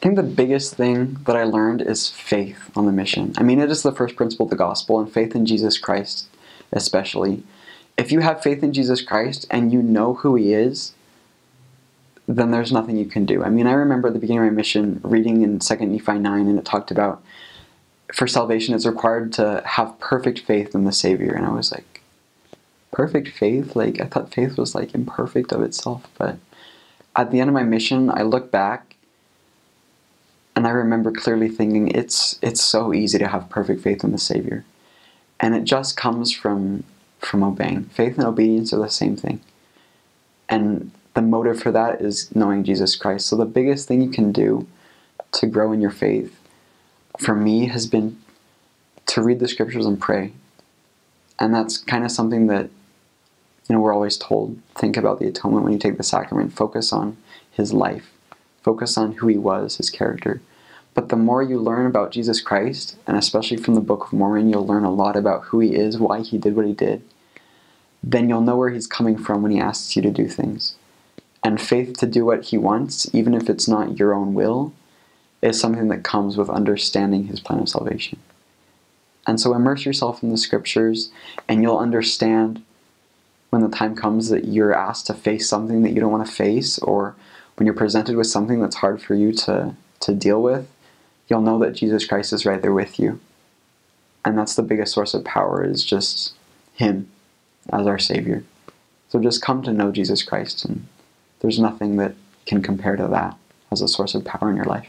think the biggest thing that I learned is faith on the mission. I mean, it is the first principle of the gospel, and faith in Jesus Christ especially. If you have faith in Jesus Christ and you know who he is, then there's nothing you can do. I mean, I remember at the beginning of my mission reading in 2 Nephi 9, and it talked about for salvation it's required to have perfect faith in the Savior. And I was like, perfect faith? Like, I thought faith was like imperfect of itself. But at the end of my mission, I look back and I remember clearly thinking it's so easy to have perfect faith in the Savior. And it just comes from obeying. Faith and obedience are the same thing. And the motive for that is knowing Jesus Christ. So the biggest thing you can do to grow in your faith, for me, has been to read the scriptures and pray. And that's kind of something that, we're always told. Think about the atonement when you take the sacrament. Focus on his life. Focus on who he was, his character. But the more you learn about Jesus Christ, and especially from the Book of Mormon, you'll learn a lot about who he is, why he did what he did. Then you'll know where he's coming from when he asks you to do things. And faith to do what he wants, even if it's not your own will, is something that comes with understanding his plan of salvation. And so immerse yourself in the scriptures, and you'll understand when the time comes that you're asked to face something that you don't want to face, or when you're presented with something that's hard for you to deal with, you'll know that Jesus Christ is right there with you. And that's the biggest source of power, is just him as our Savior. So just come to know Jesus Christ, and there's nothing that can compare to that as a source of power in your life.